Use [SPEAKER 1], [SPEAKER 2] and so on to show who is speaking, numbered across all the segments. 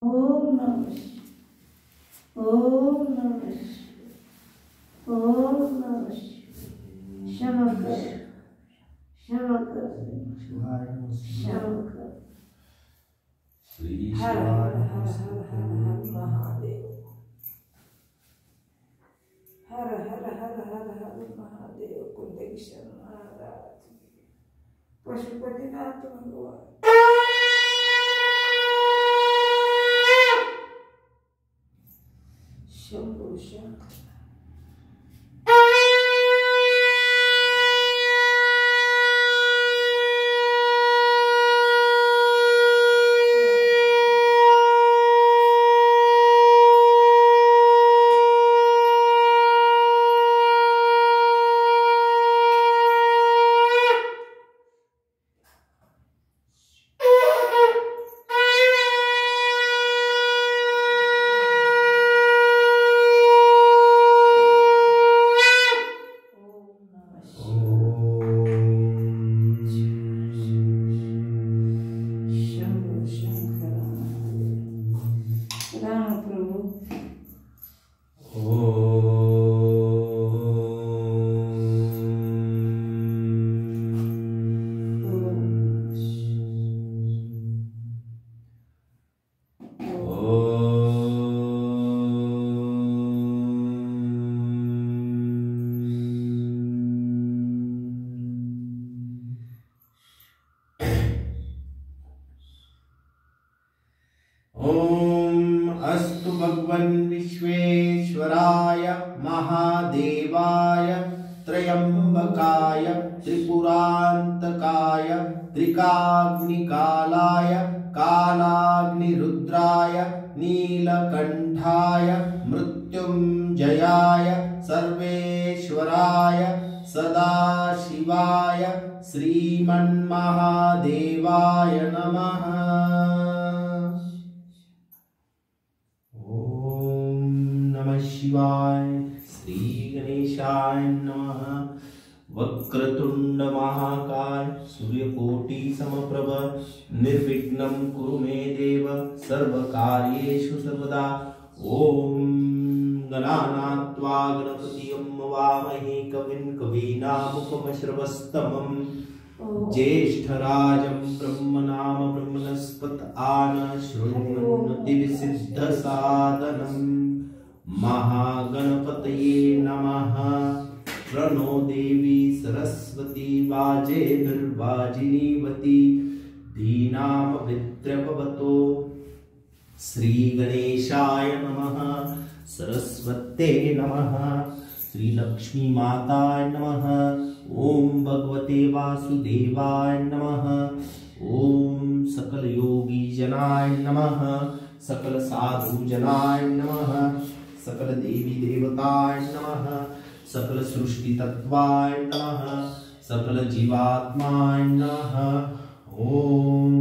[SPEAKER 1] ओम नमः शिवाय। ओम नमः शिवाय। ओम नमः शिवाय। क्षमा कर, क्षमा कर, क्षमा कर। हर हर हर हर हर हर महादेव। हर हर हर हर हर महादेव। कुंडेश्वर महाराज, पशुपतिनाथ भगवान, शंभु शंकर।
[SPEAKER 2] ओम अस्तु भगवन् विश्वेश्वराय महादेवाय त्रयंबकाय त्रिपुरांतकाय त्रिकाग्निकालाय कालाग्निरुद्राय नीलकंठाय मृत्युंजयाय सर्वेश्वराय सदाशिवाय श्रीमन्महादेवाय नमः। शिवाय। श्री गणेशाय नमः। वक्रतुंड महाकाय सूर्यकोटि समप्रभ निर्विघ्नं कुरु मे देव सर्वकार्येषु सर्वदा। ओम गणानात्वा गणपतिं वामहे कविं कवीनामुपमश्रवस्तमम् ज्येष्ठराजं ब्रह्मणाम ब्रह्मणस्पत आन शृण्वन्नोतिविसिद्धसादनम्। महागणपतये नमः। प्रणो देवी सरस्वती वाजेभिर्वाजिनीवती धीनामभिद्रवतो। श्री गणेशाय नमः। सरस्वते नमः। श्री लक्ष्मी माताय नमः। ओम भगवते वासुदेवाय नमः। ओम सकल योगी जनाय नमः। सकल साधु जनाय नमः। सकल देवी देवताय नमः। सकल सृष्टि तत्वाय नमः। सकल जीवात्माय नमः। ओम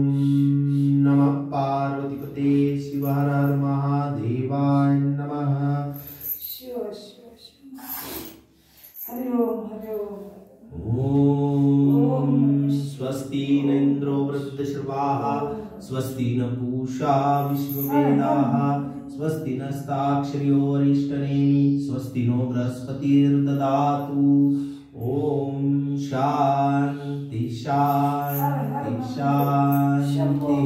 [SPEAKER 2] नमः पार्वतीपते शिव हर हर महादेवाय नमः।
[SPEAKER 1] शिव शिव शिव। हरि ओम हरि ओम।
[SPEAKER 2] ओम स्वस्ति न इंद्रो वृद्धश्रवाः स्वस्ति न पूषा विश्ववेदाः स्वस्ति नस्ताक्षर्यो अरिष्टनेमि स्वस्ति नो बृहस्पतिर्ददातु। ओम शांति शांति शांति।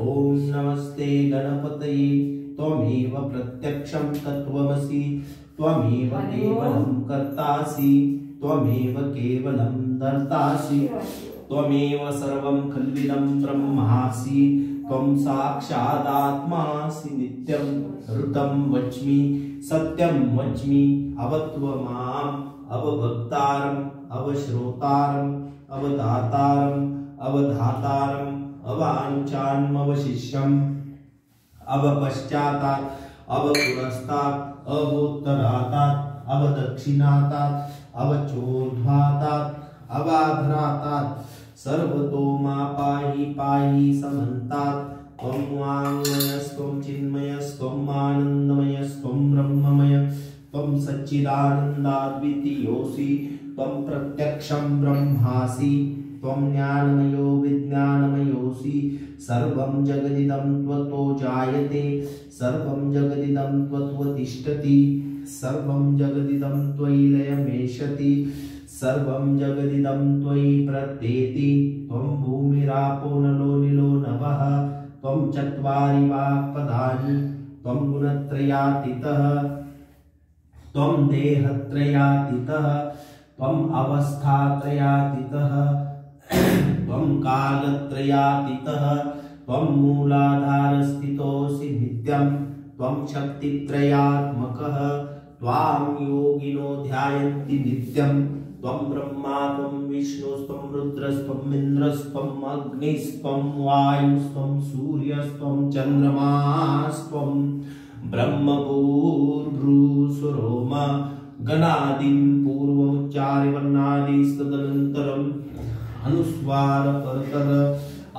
[SPEAKER 2] ओम नमस्ते गणपतये त्वमेव प्रत्यक्षं तत्त्वमसि त्वमेव केवलं कर्तासि त्वमेव केवलं दर्तासि त्वमेव सर्वं खल्विदं ब्रह्मासि त्वं साक्षादात्मासि नित्यं ऋतं वच्मि सत्यं वच्मि अवत्वमाम् अवभक्तारम् अवश्रोतारम् अवदातारम् अवधातारम् अवाञ्छान्मवशिष्यम् अवपश्चातात् अवपुरस्तात् अवोत्तरातात् अवदक्षिणातात् अवचोर्ध्वातात् अवाधरातात् सर्वतो मा पाहि पाहि समन्तात्। त्वं वाङ्मयस्त्वं चिन्मयस्त्वं आनन्दमयस्त्वं ब्रह्ममय त्वं सच्चिदानन्दाद्वितीयोऽसि त्वं प्रत्यक्षं ब्रह्मासि त्वं ज्ञानमयो विज्ञानमयोऽसि सर्वं जगदिदं त्वतो जायते सर्वं जगदिदं त्वत्तिष्ठति सर्वं जगदिदं त्वयि लयमेषति सर्वं जगदिदं त्वयि प्रत्येति त्वं भूमिरापो नलो नीलो नभः त्वं चत्वारि वाक्पदानि त्वं गुणत्रयातीतः त्वं देहत्रयातीतः त्वं अवस्थात्रयातीतः त्वं कालत्रयातीतः त्वं मूलाधारस्थितोऽसि नित्यं त्वं शक्तित्रयात्मकः त्वां योगिनो ध्यायन्ति नित्यं त्वं ब्रह्मा त्वं विष्णुस्त्वं रुद्रस्त्वं इन्द्रस्त्वं अग्निस्त्वं वायुस्त्वं सूर्यस्त्वं चन्द्रमास्त्वं ब्रह्म भूर्भुवस्सुरोम गणादिं पूर्वमुच्चार्य वर्णादिस्तदनन्तरम् अनुस्वार परतर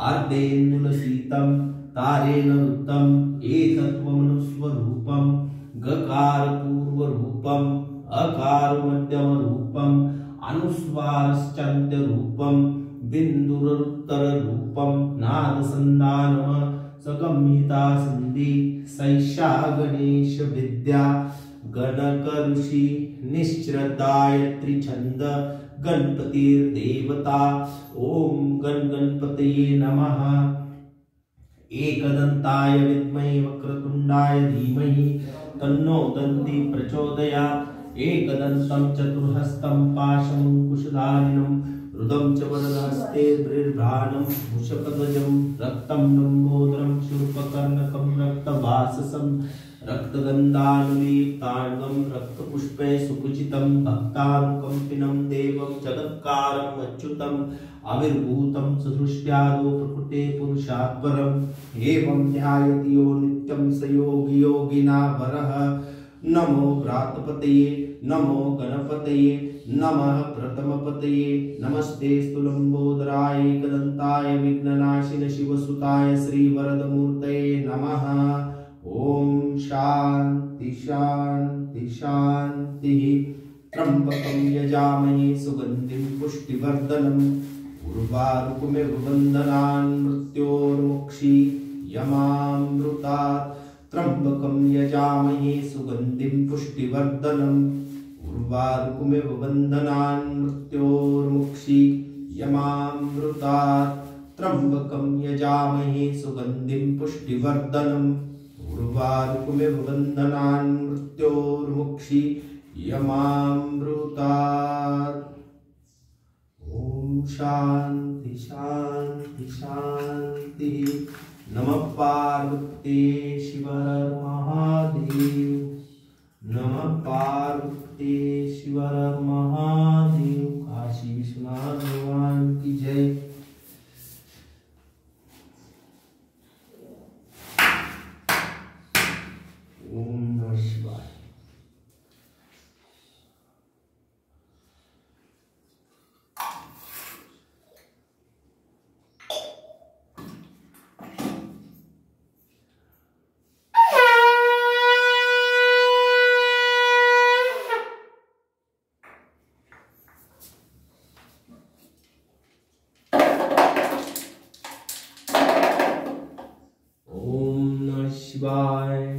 [SPEAKER 2] आर्धेन्दुलसितं तारेण वृत्तम् एतत्त्वमनुस्वरूपं गकार पूर्वरूपम् अकार मध्यमरूपम् अनुस्वारश्चान्त्यरूपं बिन्दुरुत्तररूपं नादसन्धानम् सगम्यता संधि सैषा गणेश विद्या गणक ऋषि निश्चिरदायत्री छंद गणपतिर्देवता ओम गण गणपतये नमः एकदंताय विद्महे वक्रतुंडाय धीमहि तन्नो दन्ति प्रचोदयात् एकदन्तं चतुर्हस्तं पाशमंकुशधारिणं रुदं च वरदहस्ते बिर्भाणं मुषकध्वजं रक्तं लम्बोदरं शूर्पकर्णकं रक्तवाससं रक्तगन्धानुलेप्ताङ्गं रक्तपुष्पे सुकुचितं भक्तानुकम्पिनं देवं जगत्कारं अच्युतम् आविर्भूतं सदृष्ट्यादो प्रकृते पुरुषात्परम् एवं ध्यायति यो नित्यं स योगी योगिना वरः नमो व्रातपतये नमो गणपतये नमः प्रथमपतये नमस्ते स्तुलंबोदराय एकदन्ताय विघ्ननाशिन शिवसुताय श्रीवरदमूर्तये नमः ओम शांति शांति शांति त्र्यंबकं यजामहे सुगंधिं पुष्टिवर्धनम् उर्वारुकमिव बन्धनान् मृत्योर्मुक्षी यमामृतात् त्र्यंबकं यजामहे सुगंधिं पुष्टिवर्धनम् उर्वारुकमिव बन्धनान् मृत्योर्मुक्षी यमामृतात् त्र्यंबकं यजामहे सुगंधिं पुष्टिवर्धनम् उर्वारुकमिव बन्धनान् मृत्योर्मुक्षी यमामृतात् ओम शांति शांति शांति नमः पार्वती शिव हर महादेव नमः पार्वती शिव हर महादेव काशी विश्वनाथ भगवान की जय। ओम नमः शिवाय। ओम नमः शिवाय।